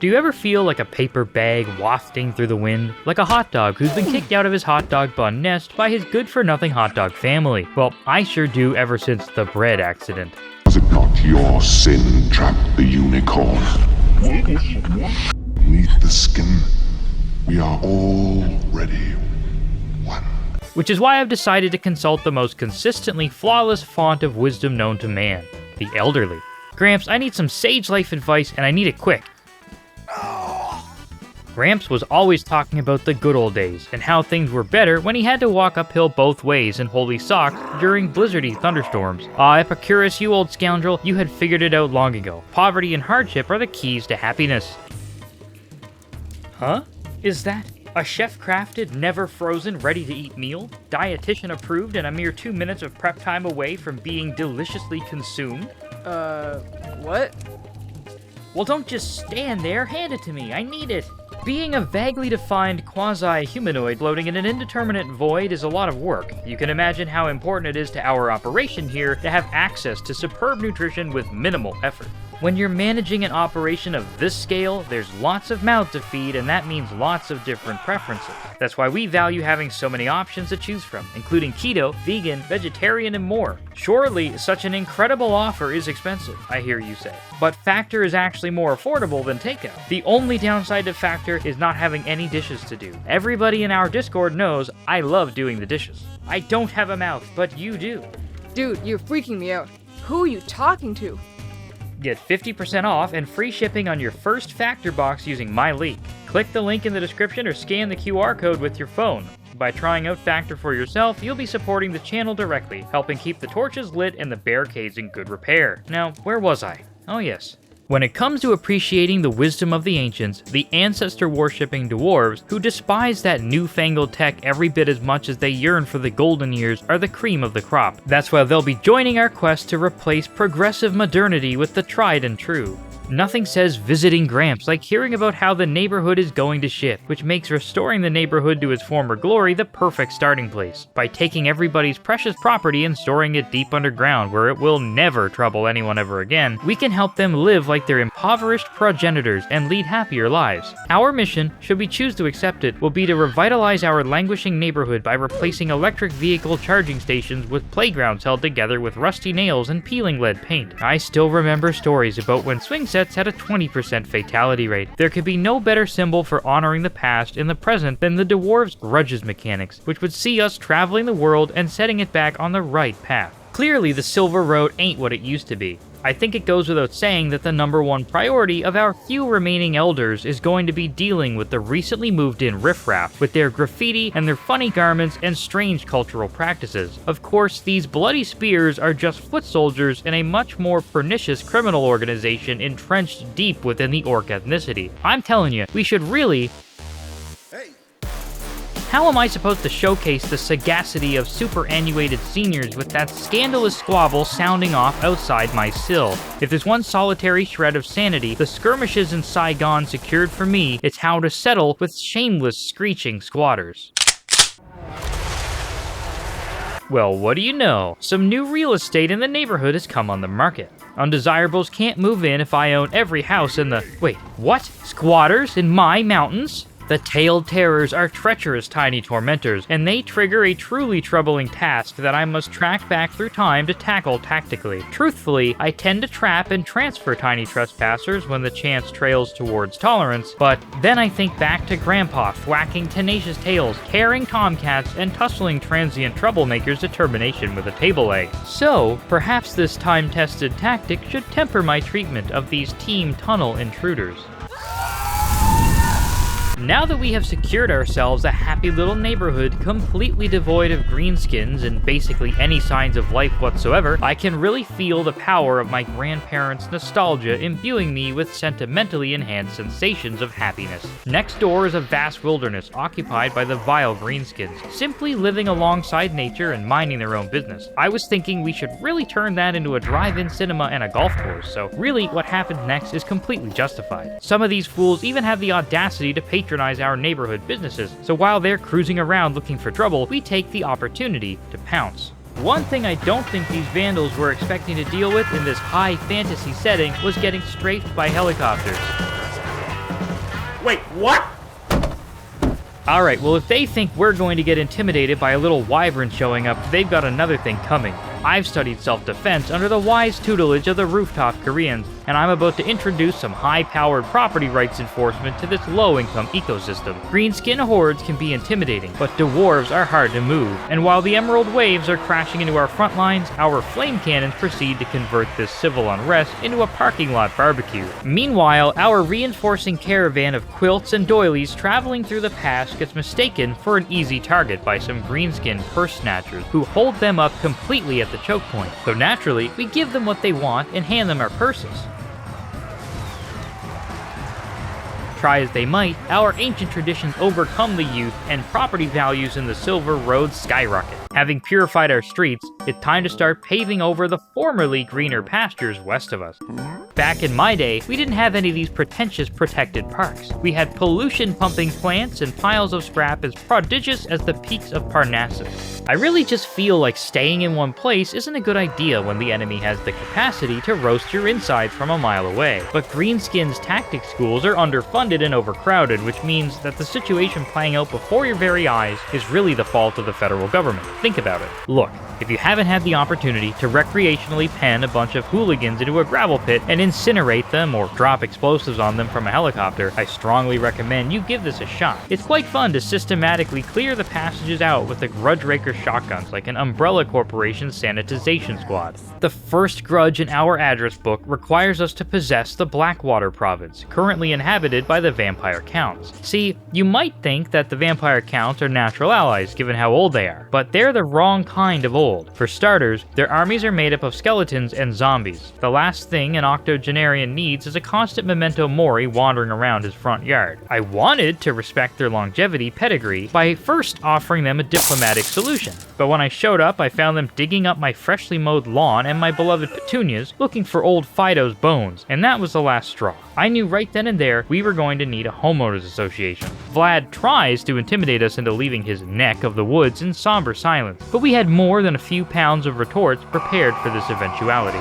Do you ever feel like a paper bag wafting through the wind? Like a hot dog who's been kicked out of his hot dog bun nest by his good-for-nothing hot dog family? Well, I sure do ever since the bread accident. Was it not your sin trapped the unicorn? Beneath the skin, we are already one. Which is why I've decided to consult the most consistently flawless font of wisdom known to man, the elderly. Gramps, I need some sage life advice and I need it quick. Gramps was always talking about the good old days, and how things were better when he had to walk uphill both ways in holy socks during blizzardy thunderstorms. Ah, Epicurus, you old scoundrel, you had figured it out long ago. Poverty and hardship are the keys to happiness. Huh? Is that a chef-crafted, never-frozen, ready-to-eat meal? Dietitian-approved and a mere 2 minutes of prep time away from being deliciously consumed? What? Well, don't just stand there, hand it to me, I need it! Being a vaguely defined quasi-humanoid floating in an indeterminate void is a lot of work. You can imagine how important it is to our operation here to have access to superb nutrition with minimal effort. When you're managing an operation of this scale, there's lots of mouths to feed, and that means lots of different preferences. That's why we value having so many options to choose from, including keto, vegan, vegetarian, and more. Surely, such an incredible offer is expensive, I hear you say. But Factor is actually more affordable than takeout. The only downside to Factor is not having any dishes to do. Everybody in our Discord knows I love doing the dishes. I don't have a mouth, but you do. Dude, you're freaking me out. Who are you talking to? Get 50% off and free shipping on your first Factor box using my link. Click the link in the description or scan the QR code with your phone. By trying out Factor for yourself, you'll be supporting the channel directly, helping keep the torches lit and the barricades in good repair. Now, where was I? Oh yes. When it comes to appreciating the wisdom of the ancients, the ancestor-worshipping dwarves, who despise that newfangled tech every bit as much as they yearn for the golden years, are the cream of the crop. That's why they'll be joining our quest to replace progressive modernity with the tried and true. Nothing says visiting Gramps like hearing about how the neighborhood is going to shift, which makes restoring the neighborhood to its former glory the perfect starting place. By taking everybody's precious property and storing it deep underground where it will never trouble anyone ever again, we can help them live like their impoverished progenitors and lead happier lives. Our mission, should we choose to accept it, will be to revitalize our languishing neighborhood by replacing electric vehicle charging stations with playgrounds held together with rusty nails and peeling lead paint. I still remember stories about when swing sets had a 20% fatality rate. There could be no better symbol for honoring the past in the present than the dwarves' grudges mechanics, which would see us traveling the world and setting it back on the right path. Clearly, the Silver Road ain't what it used to be. I think it goes without saying that the #1 priority of our few remaining elders is going to be dealing with the recently moved in riffraff with their graffiti and their funny garments and strange cultural practices. Of course, these bloody spears are just foot soldiers in a much more pernicious criminal organization entrenched deep within the orc ethnicity. I'm telling you, we should really... How am I supposed to showcase the sagacity of superannuated seniors with that scandalous squabble sounding off outside my sill? If there's one solitary shred of sanity the skirmishes in Saigon secured for me, it's how to settle with shameless screeching squatters. Well, what do you know? Some new real estate in the neighborhood has come on the market. Undesirables can't move in if I own every house in the... Wait, what? Squatters in my mountains? The tailed terrors are treacherous tiny tormentors, and they trigger a truly troubling task that I must track back through time to tackle tactically. Truthfully, I tend to trap and transfer tiny trespassers when the chance trails towards tolerance, but then I think back to Grandpa thwacking tenacious tails, tearing tomcats, and tussling transient troublemakers to termination with a table leg. So, perhaps this time-tested tactic should temper my treatment of these team tunnel intruders. Now that we have secured ourselves a happy little neighborhood completely devoid of greenskins and basically any signs of life whatsoever, I can really feel the power of my grandparents' nostalgia imbuing me with sentimentally enhanced sensations of happiness. Next door is a vast wilderness occupied by the vile greenskins, simply living alongside nature and minding their own business. I was thinking we should really turn that into a drive-in cinema and a golf course, so really what happens next is completely justified. Some of these fools even have the audacity to patronize our neighborhood businesses, so while they're cruising around looking for trouble, we take the opportunity to pounce. One thing I don't think these vandals were expecting to deal with in this high fantasy setting was getting strafed by helicopters. Wait, what? Alright, well if they think we're going to get intimidated by a little wyvern showing up, they've got another thing coming. I've studied self-defense under the wise tutelage of the rooftop Koreans, and I'm about to introduce some high-powered property rights enforcement to this low-income ecosystem. Greenskin hordes can be intimidating, but dwarves are hard to move, and while the emerald waves are crashing into our front lines, our flame cannons proceed to convert this civil unrest into a parking lot barbecue. Meanwhile, our reinforcing caravan of quilts and doilies traveling through the pass gets mistaken for an easy target by some greenskin purse snatchers who hold them up completely at the choke point. So naturally, we give them what they want and hand them our purses. Try as they might, our ancient traditions overcome the youth and property values in the Silver Road skyrocket. Having purified our streets, it's time to start paving over the formerly greener pastures west of us. Back in my day, we didn't have any of these pretentious protected parks. We had pollution-pumping plants and piles of scrap as prodigious as the peaks of Parnassus. I really just feel like staying in one place isn't a good idea when the enemy has the capacity to roast your insides from a mile away. But Greenskin's tactics schools are underfunded and overcrowded, which means that the situation playing out before your very eyes is really the fault of the federal government. Think about it. Look, if you haven't had the opportunity to recreationally pen a bunch of hooligans into a gravel pit and incinerate them or drop explosives on them from a helicopter, I strongly recommend you give this a shot. It's quite fun to systematically clear the passages out with the Grudge Raker shotguns like an Umbrella Corporation sanitization squad. The first grudge in our address book requires us to possess the Blackwater province, currently inhabited by the Vampire Counts. See, you might think that the Vampire Counts are natural allies given how old they are, but they're the wrong kind of old. For starters, their armies are made up of skeletons and zombies. The last thing an octogenarian needs is a constant memento mori wandering around his front yard. I wanted to respect their longevity pedigree by first offering them a diplomatic solution, but when I showed up, I found them digging up my freshly mowed lawn and my beloved petunias, looking for old Fido's bones, and that was the last straw. I knew right then and there we were going to need a homeowners association. Vlad tries to intimidate us into leaving his neck of the woods in somber silence, but we had more than a few pounds of retorts prepared for this eventuality.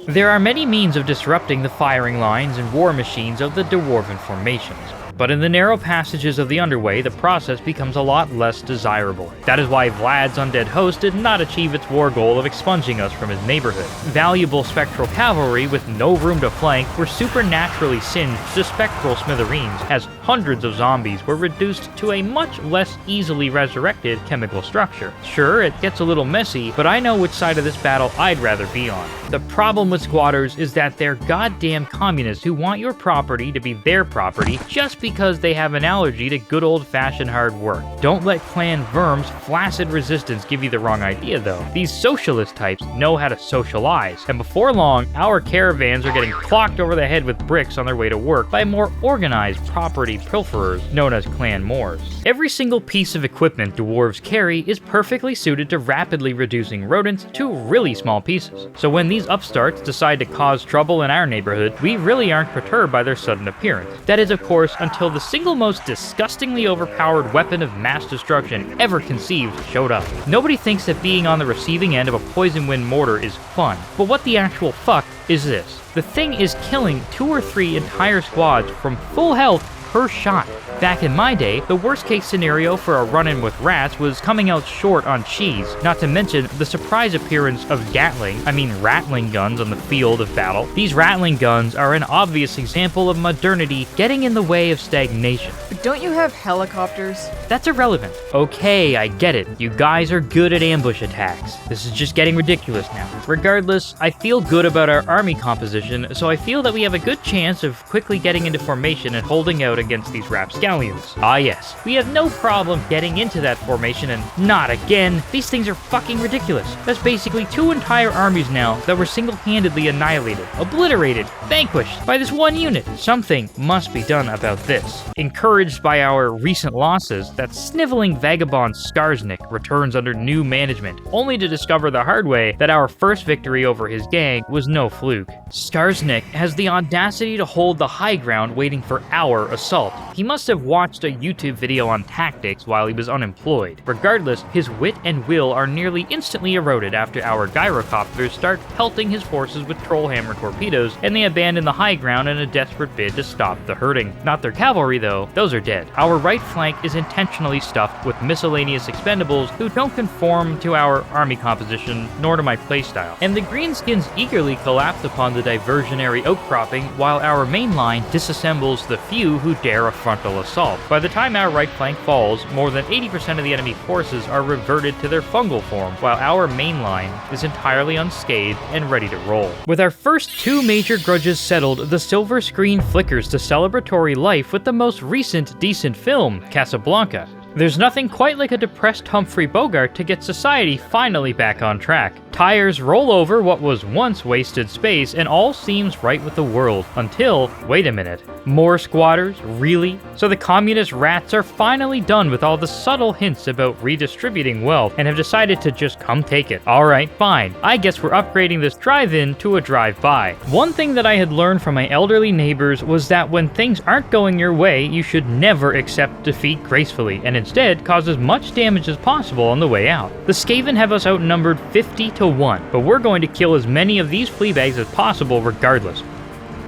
There are many means of disrupting the firing lines and war machines of the Dwarven formations, but in the narrow passages of the underway, the process becomes a lot less desirable. That is why Vlad's undead host did not achieve its war goal of expunging us from his neighborhood. Valuable spectral cavalry with no room to flank were supernaturally singed to spectral smithereens, as hundreds of zombies were reduced to a much less easily resurrected chemical structure. Sure, it gets a little messy, but I know which side of this battle I'd rather be on. The problem with squatters is that they're goddamn communists who want your property to be their property just because they have an allergy to good old-fashioned hard work. Don't let Clan Verm's flaccid resistance give you the wrong idea, though. These socialist types know how to socialize, and before long, our caravans are getting clocked over the head with bricks on their way to work by more organized property pilferers known as Clan Moors. Every single piece of equipment dwarves carry is perfectly suited to rapidly reducing rodents to really small pieces. So when these upstarts decide to cause trouble in our neighborhood, we really aren't perturbed by their sudden appearance. That is, of course, until the single most disgustingly overpowered weapon of mass destruction ever conceived showed up. Nobody thinks that being on the receiving end of a poison wind mortar is fun, but what the actual fuck is this? The thing is killing 2 or 3 entire squads from full health per shot. Back in my day, the worst case scenario for a run-in with rats was coming out short on cheese, not to mention the surprise appearance of rattling guns on the field of battle. These rattling guns are an obvious example of modernity getting in the way of stagnation. But don't you have helicopters? That's irrelevant. Okay, I get it. You guys are good at ambush attacks. This is just getting ridiculous now. Regardless, I feel good about our army composition, so I feel that we have a good chance of quickly getting into formation and holding out against these rapscallions. Ah yes, we have no problem getting into that formation and not again. These things are fucking ridiculous. That's basically 2 entire armies now that were single-handedly annihilated, obliterated, vanquished by this one unit. Something must be done about this. Encouraged by our recent losses, that sniveling vagabond Skarsnik returns under new management, only to discover the hard way that our first victory over his gang was no fluke. Skarsnik has the audacity to hold the high ground waiting for our assault. assault. He must have watched a YouTube video on tactics while he was unemployed. Regardless, his wit and will are nearly instantly eroded after our gyrocopters start pelting his forces with trollhammer torpedoes, and they abandon the high ground in a desperate bid to stop the hurting. Not their cavalry though, those are dead. Our right flank is intentionally stuffed with miscellaneous expendables who don't conform to our army composition nor to my playstyle, and the greenskins eagerly collapse upon the diversionary outcropping while our main line disassembles the few who dare a frontal assault. By the time our right flank falls, more than 80% of the enemy forces are reverted to their fungal form, while our main line is entirely unscathed and ready to roll. With our first two major grudges settled, the silver screen flickers to celebratory life with the most recent decent film, Casablanca. There's nothing quite like a depressed Humphrey Bogart to get society finally back on track. Tires roll over what was once wasted space, and all seems right with the world, until, wait a minute, more squatters? Really? So the communist rats are finally done with all the subtle hints about redistributing wealth, and have decided to just come take it. Alright, fine. I guess we're upgrading this drive-in to a drive-by. One thing that I had learned from my elderly neighbors was that when things aren't going your way, you should never accept defeat gracefully, and instead cause as much damage as possible on the way out. The Skaven have us outnumbered 50-1, but we're going to kill as many of these fleabags as possible regardless.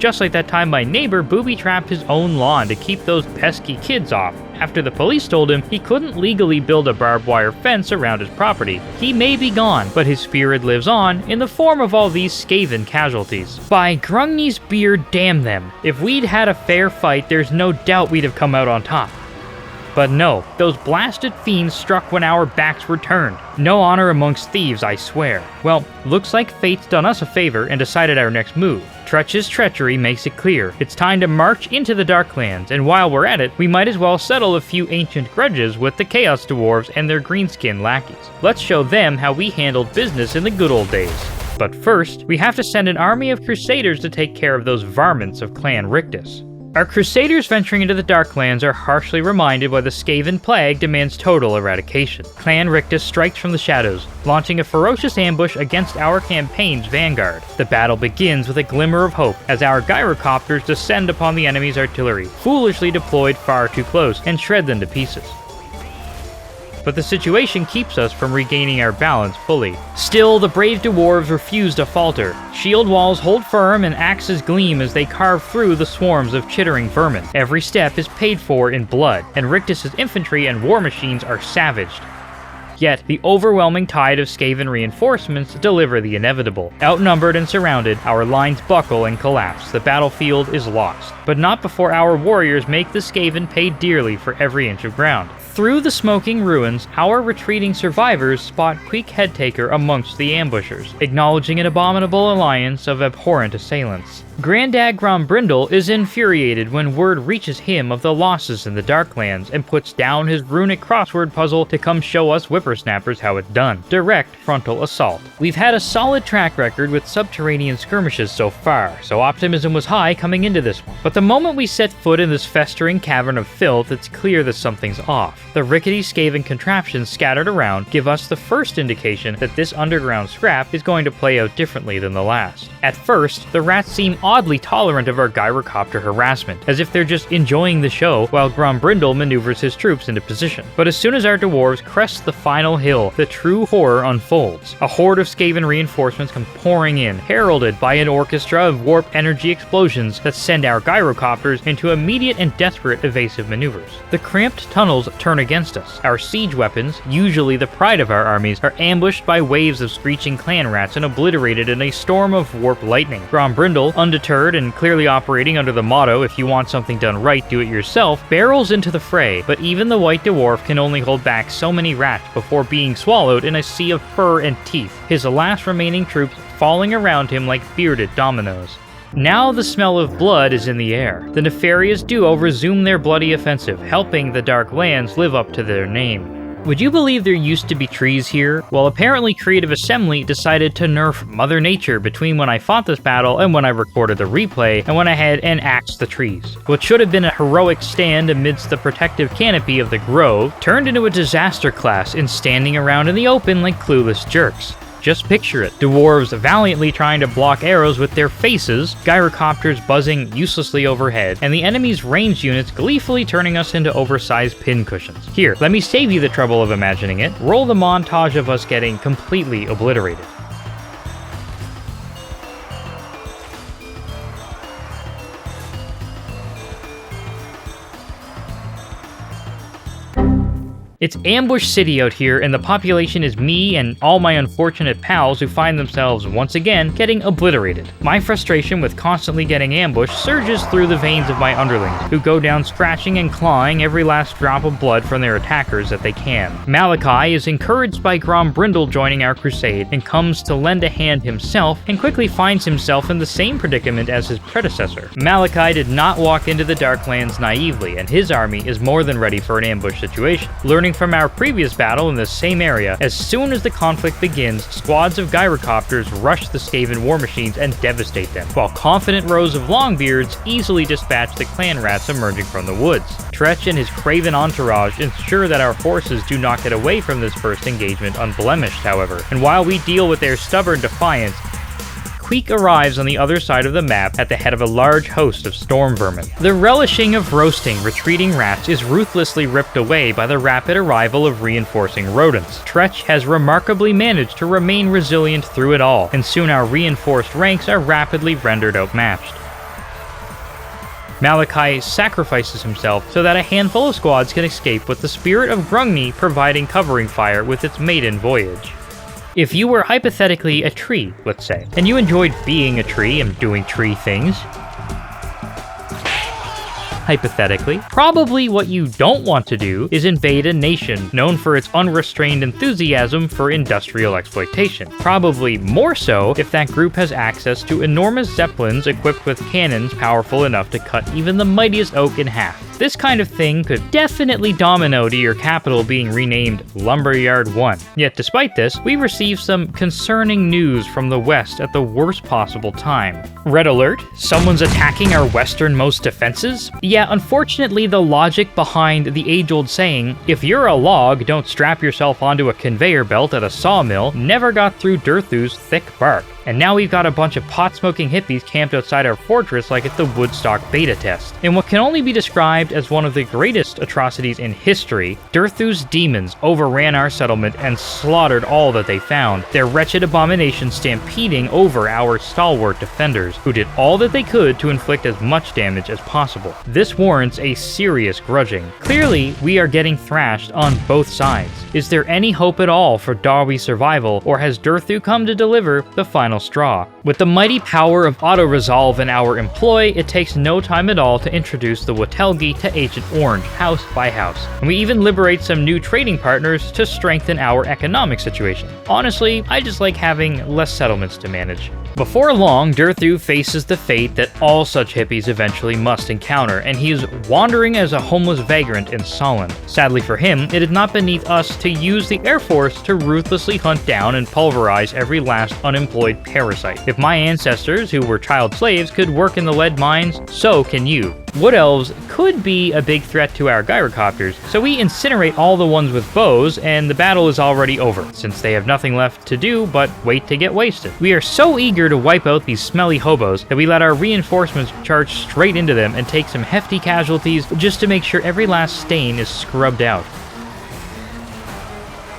Just like that time my neighbor booby-trapped his own lawn to keep those pesky kids off, after the police told him he couldn't legally build a barbed wire fence around his property. He may be gone, but his spirit lives on in the form of all these Skaven casualties. By Grungni's beard, damn them. If we'd had a fair fight, there's no doubt we'd have come out on top. But no, those blasted fiends struck when our backs were turned. No honor amongst thieves, I swear. Well, looks like fate's done us a favor and decided our next move. Tretch's treachery makes it clear. It's time to march into the Darklands, and while we're at it, we might as well settle a few ancient grudges with the Chaos Dwarves and their greenskin lackeys. Let's show them how we handled business in the good old days. But first, we have to send an army of crusaders to take care of those varmints of Clan Rictus. Our crusaders venturing into the Darklands are harshly reminded why the Skaven plague demands total eradication. Clan Rictus strikes from the shadows, launching a ferocious ambush against our campaign's vanguard. The battle begins with a glimmer of hope as our gyrocopters descend upon the enemy's artillery, foolishly deployed far too close, and shred them to pieces. But the situation keeps us from regaining our balance fully. Still, the brave dwarves refuse to falter. Shield walls hold firm and axes gleam as they carve through the swarms of chittering vermin. Every step is paid for in blood, and Rictus's infantry and war machines are savaged. Yet, the overwhelming tide of Skaven reinforcements deliver the inevitable. Outnumbered and surrounded, our lines buckle and collapse. The battlefield is lost. But not before our warriors make the Skaven pay dearly for every inch of ground. Through the smoking ruins, our retreating survivors spot Queek Headtaker amongst the ambushers, acknowledging an abominable alliance of abhorrent assailants. Grandad Grombrindle is infuriated when word reaches him of the losses in the Darklands and puts down his runic crossword puzzle to come show us whippersnappers how it's done. Direct frontal assault. We've had a solid track record with subterranean skirmishes so far, so optimism was high coming into this one. But the moment we set foot in this festering cavern of filth, it's clear that something's off. The rickety Skaven contraptions scattered around give us the first indication that this underground scrap is going to play out differently than the last. At first, the rats seem oddly tolerant of our gyrocopter harassment, as if they're just enjoying the show while Grombrindle maneuvers his troops into position. But as soon as our dwarves crest the final hill, the true horror unfolds. A horde of Skaven reinforcements come pouring in, heralded by an orchestra of warp energy explosions that send our gyrocopters into immediate and desperate evasive maneuvers. The cramped tunnels turn against us. Our siege weapons, usually the pride of our armies, are ambushed by waves of screeching clan rats and obliterated in a storm of warp lightning. Grombrindle, undeterred and clearly operating under the motto, if you want something done right, do it yourself, barrels into the fray, but even the white dwarf can only hold back so many rats before being swallowed in a sea of fur and teeth, his last remaining troops falling around him like bearded dominoes. Now the smell of blood is in the air. The nefarious duo resume their bloody offensive, helping the Darklands live up to their name. Would you believe there used to be trees here? Well, apparently Creative Assembly decided to nerf Mother Nature between when I fought this battle and when I recorded the replay, and went ahead and axed the trees. What should have been a heroic stand amidst the protective canopy of the grove turned into a disaster class in standing around in the open like clueless jerks. Just picture it. Dwarves valiantly trying to block arrows with their faces, gyrocopters buzzing uselessly overhead, and the enemy's ranged units gleefully turning us into oversized pincushions. Here, let me save you the trouble of imagining it. Roll the montage of us getting completely obliterated. It's Ambush City out here, and the population is me and all my unfortunate pals who find themselves, once again, getting obliterated. My frustration with constantly getting ambushed surges through the veins of my underlings, who go down scratching and clawing every last drop of blood from their attackers that they can. Malachi is encouraged by Grombrindle joining our crusade, and comes to lend a hand himself, and quickly finds himself in the same predicament as his predecessor. Malachi did not walk into the Darklands naively, and his army is more than ready for an ambush situation. Learning from our previous battle in the same area, as soon as the conflict begins, squads of gyrocopters rush the Skaven war machines and devastate them, while confident rows of longbeards easily dispatch the clan rats emerging from the woods. Tretch and his craven entourage ensure that our forces do not get away from this first engagement unblemished, however, and while we deal with their stubborn defiance, Queek arrives on the other side of the map at the head of a large host of storm vermin. The relishing of roasting retreating rats is ruthlessly ripped away by the rapid arrival of reinforcing rodents. Tretch has remarkably managed to remain resilient through it all, and soon our reinforced ranks are rapidly rendered outmatched. Malachi sacrifices himself so that a handful of squads can escape, with the spirit of Grungni providing covering fire with its maiden voyage. If you were hypothetically a tree, let's say, and you enjoyed being a tree and doing tree things, hypothetically, probably what you don't want to do is invade a nation known for its unrestrained enthusiasm for industrial exploitation. Probably more so if that group has access to enormous zeppelins equipped with cannons powerful enough to cut even the mightiest oak in half. This kind of thing could definitely domino to your capital being renamed Lumberyard 1. Yet despite this, we received some concerning news from the west at the worst possible time. Red alert, someone's attacking our westernmost defenses? Yeah, unfortunately the logic behind the age-old saying, if you're a log, don't strap yourself onto a conveyor belt at a sawmill, never got through Durthu's thick bark. And now we've got a bunch of pot-smoking hippies camped outside our fortress like it's the Woodstock beta test. In what can only be described as one of the greatest atrocities in history, Durthu's demons overran our settlement and slaughtered all that they found, their wretched abominations stampeding over our stalwart defenders, who did all that they could to inflict as much damage as possible. This warrants a serious grudging. Clearly, we are getting thrashed on both sides. Is there any hope at all for Darby's survival, or has Durthu come to deliver the final straw? With the mighty power of auto-resolve in our employ, it takes no time at all to introduce the Watelgi to Agent Orange, house by house. And we even liberate some new trading partners to strengthen our economic situation. Honestly, I just like having less settlements to manage. Before long, Durthu faces the fate that all such hippies eventually must encounter, and he is wandering as a homeless vagrant in Solent. Sadly for him, it is not beneath us to use the Air Force to ruthlessly hunt down and pulverize every last unemployed parasite. If my ancestors, who were child slaves, could work in the lead mines, so can you. Wood elves could be a big threat to our gyrocopters, so we incinerate all the ones with bows, and the battle is already over, since they have nothing left to do but wait to get wasted. We are so eager to wipe out these smelly hobos that we let our reinforcements charge straight into them and take some hefty casualties just to make sure every last stain is scrubbed out.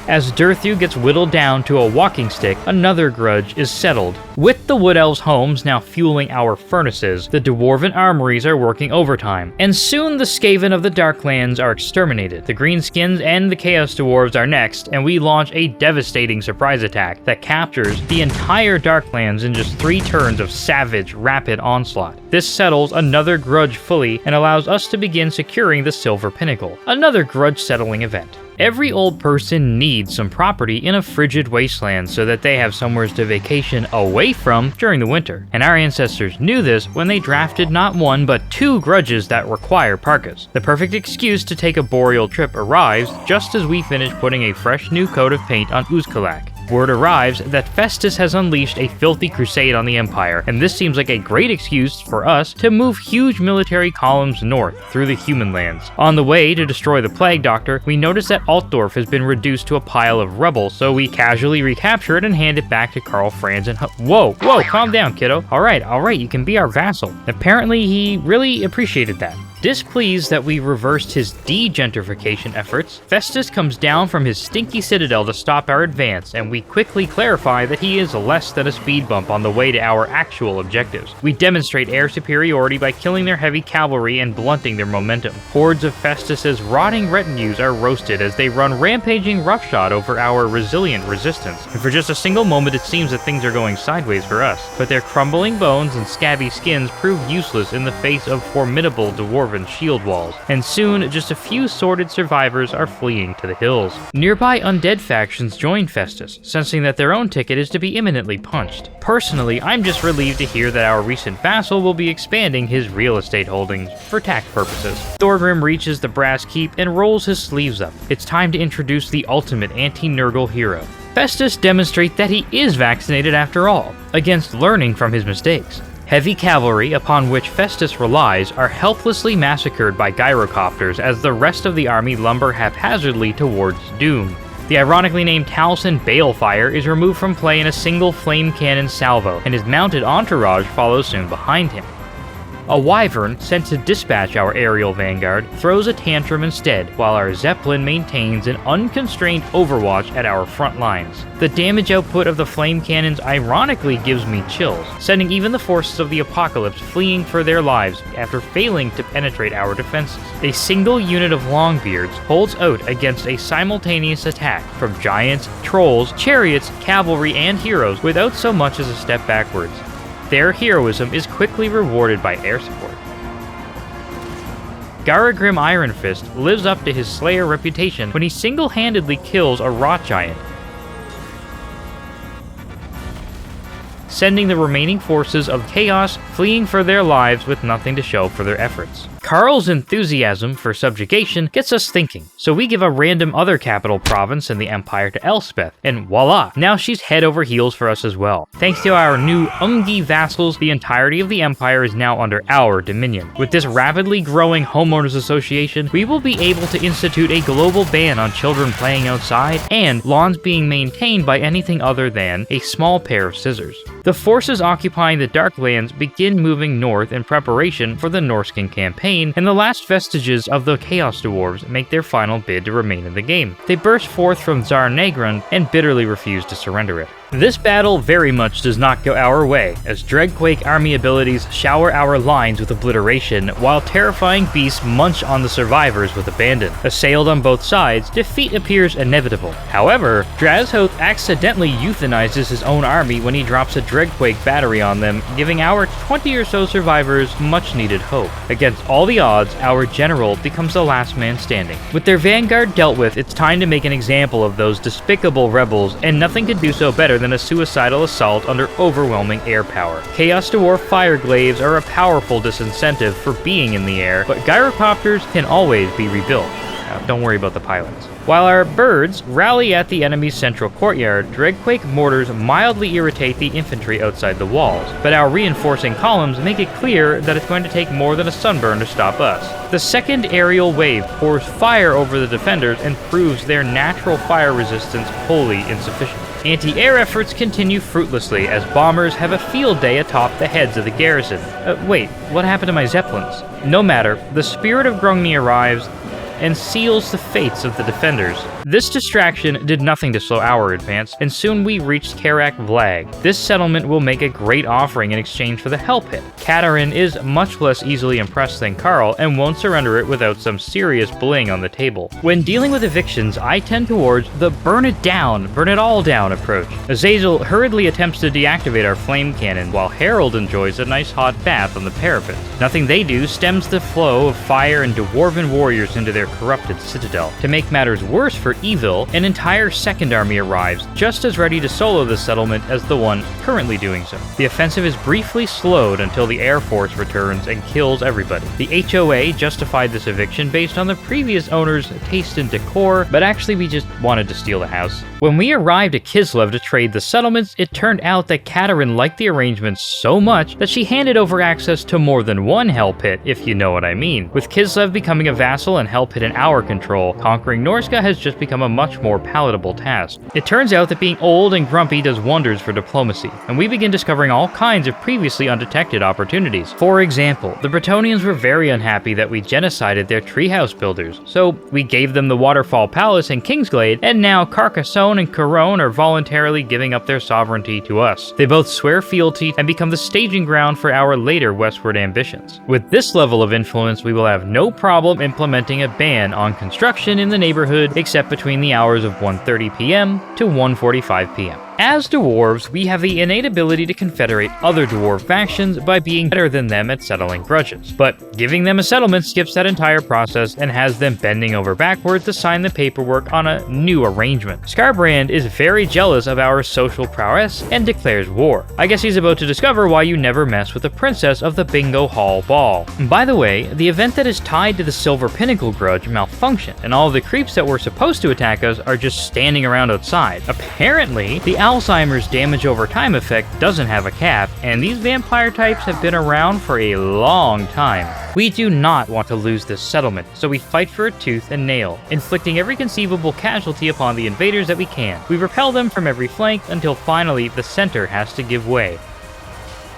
As Durthu gets whittled down to a walking stick, another grudge is settled. With the Wood Elves' homes now fueling our furnaces, the Dwarven armories are working overtime, and soon the Skaven of the Darklands are exterminated. The Greenskins and the Chaos Dwarves are next, and we launch a devastating surprise attack that captures the entire Darklands in just 3 turns of savage, rapid onslaught. This settles another grudge fully and allows us to begin securing the Silver Pinnacle, another grudge-settling event. Every old person needs some property in a frigid wasteland so that they have somewhere to vacation away from during the winter, and our ancestors knew this when they drafted not 1 but 2 grudges that require parkas. The perfect excuse to take a boreal trip arrives just as we finish putting a fresh new coat of paint on Uzkalak. Word arrives that Festus has unleashed a filthy crusade on the Empire, and this seems like a great excuse for us to move huge military columns north through the human lands. On the way to destroy the Plague Doctor, we notice that Altdorf has been reduced to a pile of rubble, so we casually recapture it and hand it back to Karl Franz and Whoa, calm down, kiddo. Alright, you can be our vassal. Apparently he really appreciated that. Displeased that we reversed his de-gentrification efforts, Festus comes down from his stinky citadel to stop our advance, and we quickly clarify that he is less than a speed bump on the way to our actual objectives. We demonstrate air superiority by killing their heavy cavalry and blunting their momentum. Hordes of Festus's rotting retinues are roasted as they run rampaging roughshod over our resilient resistance, and for just a single moment it seems that things are going sideways for us. But their crumbling bones and scabby skins prove useless in the face of formidable Dwarven shield walls, and soon just a few sordid survivors are fleeing to the hills. Nearby undead factions join Festus, sensing that their own ticket is to be imminently punched. Personally, I'm just relieved to hear that our recent vassal will be expanding his real estate holdings for tax purposes. Thorgrim reaches the brass keep and rolls his sleeves up. It's time to introduce the ultimate anti-Nurgle hero. Festus demonstrates that he is vaccinated after all, against learning from his mistakes. Heavy cavalry, upon which Festus relies, are helplessly massacred by gyrocopters as the rest of the army lumber haphazardly towards doom. The ironically named Taliesin Balefire is removed from play in a single flame cannon salvo, and his mounted entourage follows soon behind him. A wyvern, sent to dispatch our aerial vanguard, throws a tantrum instead, while our zeppelin maintains an unconstrained overwatch at our front lines. The damage output of the flame cannons ironically gives me chills, sending even the forces of the apocalypse fleeing for their lives after failing to penetrate our defenses. A single unit of Longbeards holds out against a simultaneous attack from giants, trolls, chariots, cavalry, and heroes without so much as a step backwards. Their heroism is quickly rewarded by air support. Garagrim Ironfist lives up to his Slayer reputation when he single-handedly kills a rot giant, sending the remaining forces of Chaos fleeing for their lives with nothing to show for their efforts. Karl's enthusiasm for subjugation gets us thinking, so we give a random other capital province in the Empire to Elspeth, and voila, now she's head over heels for us as well. Thanks to our new Umgi vassals, the entirety of the Empire is now under our dominion. With this rapidly growing homeowners association, we will be able to institute a global ban on children playing outside, and lawns being maintained by anything other than a small pair of scissors. The forces occupying the Darklands begin moving north in preparation for the Norskin campaign, and the last vestiges of the Chaos Dwarves make their final bid to remain in the game. They burst forth from Tsar Negron and bitterly refuse to surrender it. This battle very much does not go our way, as Dreadquake army abilities shower our lines with obliteration, while terrifying beasts munch on the survivors with abandon. Assailed on both sides, defeat appears inevitable. However, Drazhoth accidentally euthanizes his own army when he drops a Dreadquake battery on them, giving our 20 or so survivors much-needed hope. Against all the odds, our general becomes the last man standing. With their vanguard dealt with, it's time to make an example of those despicable rebels, and nothing could do so better than a suicidal assault under overwhelming air power. Chaos Dwarf Fireglaves are a powerful disincentive for being in the air, but gyrocopters can always be rebuilt. Don't worry about the pilots. While our birds rally at the enemy's central courtyard, Dreadquake mortars mildly irritate the infantry outside the walls, but our reinforcing columns make it clear that it's going to take more than a sunburn to stop us. The second aerial wave pours fire over the defenders and proves their natural fire resistance wholly insufficient. Anti-air efforts continue fruitlessly as bombers have a field day atop the heads of the garrison. Wait, what happened to my zeppelins? No matter, the spirit of Grungni arrives and seals the fates of the defenders. This distraction did nothing to slow our advance, and soon we reached Karak Vlag. This settlement will make a great offering in exchange for the Hell Pit. Katarin is much less easily impressed than Karl, and won't surrender it without some serious bling on the table. When dealing with evictions, I tend towards the burn it all down approach. Azazel hurriedly attempts to deactivate our flame cannon, while Harold enjoys a nice hot bath on the parapet. Nothing they do stems the flow of fire and Dwarven warriors into their corrupted citadel. To make matters worse for evil, an entire second army arrives, just as ready to solo the settlement as the one currently doing so. The offensive is briefly slowed until the Air Force returns and kills everybody. The HOA justified this eviction based on the previous owner's taste in decor, but actually we just wanted to steal the house. When we arrived at Kislev to trade the settlements, it turned out that Katerin liked the arrangements so much that she handed over access to more than one Hell Pit, if you know what I mean. With Kislev becoming a vassal and Hell Pit in our control, conquering Norska has just become a much more palatable task. It turns out that being old and grumpy does wonders for diplomacy, and we begin discovering all kinds of previously undetected opportunities. For example, the Bretonnians were very unhappy that we genocided their treehouse builders, so we gave them the Waterfall Palace and Kingsglade, and now Carcassonne and Corone are voluntarily giving up their sovereignty to us. They both swear fealty and become the staging ground for our later westward ambitions. With this level of influence, we will have no problem implementing a ban on construction in the neighborhood except between the hours of 1:30 p.m. to 1:45 p.m. As dwarves, we have the innate ability to confederate other dwarf factions by being better than them at settling grudges. But giving them a settlement skips that entire process and has them bending over backwards to sign the paperwork on a new arrangement. Skarbrand is very jealous of our social prowess and declares war. I guess he's about to discover why you never mess with the princess of the Bingo Hall Ball. By the way, the event that is tied to the Silver Pinnacle grudge malfunctioned, and all of the creeps that were supposed to attack us are just standing around outside. Apparently, the Alzheimer's damage over time effect doesn't have a cap, and these vampire types have been around for a long time. We do not want to lose this settlement, so we fight for a tooth and nail, inflicting every conceivable casualty upon the invaders that we can. We repel them from every flank until finally the center has to give way,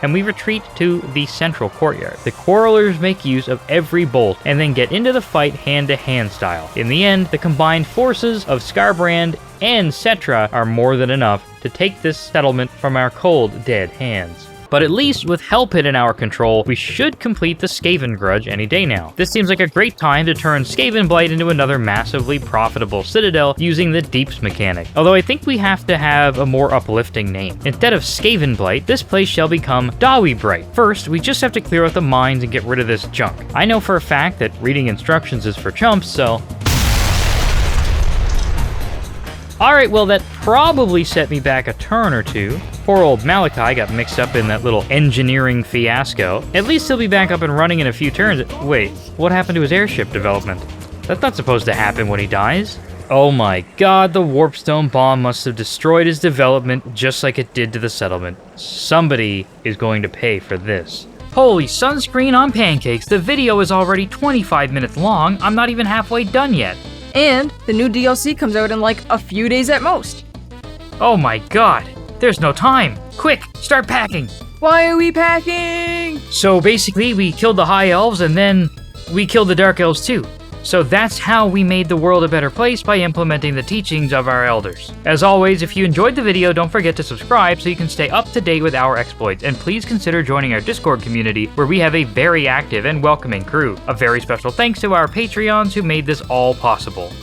and we retreat to the central courtyard. The quarrelers make use of every bolt and then get into the fight hand-to-hand style. In the end, the combined forces of Skarbrand and Cetra are more than enough to take this settlement from our cold, dead hands. But at least with Hell Pit in our control, we should complete the Skaven grudge any day now. This seems like a great time to turn Skaven Blight into another massively profitable citadel using the Deeps mechanic. Although I think we have to have a more uplifting name. Instead of Skaven Blight, this place shall become Dawi Bright. First, we just have to clear out the mines and get rid of this junk. I know for a fact that reading instructions is for chumps, so... Alright, well that probably set me back a turn or two. Poor old Malachi got mixed up in that little engineering fiasco. At least he'll be back up and running in a few turns. Wait, what happened to his airship development? That's not supposed to happen when he dies. Oh my god, the Warpstone bomb must have destroyed his development just like it did to the settlement. Somebody is going to pay for this. Holy sunscreen on pancakes, the video is already 25 minutes long. I'm not even halfway done yet. And the new DLC comes out in like a few days at most. Oh my god, there's no time. Quick, start packing. Why are we packing? So basically, we killed the High Elves and then we killed the Dark Elves too. So that's how we made the world a better place, by implementing the teachings of our elders. As always, if you enjoyed the video, don't forget to subscribe so you can stay up to date with our exploits, and please consider joining our Discord community where we have a very active and welcoming crew. A very special thanks to our Patreons who made this all possible.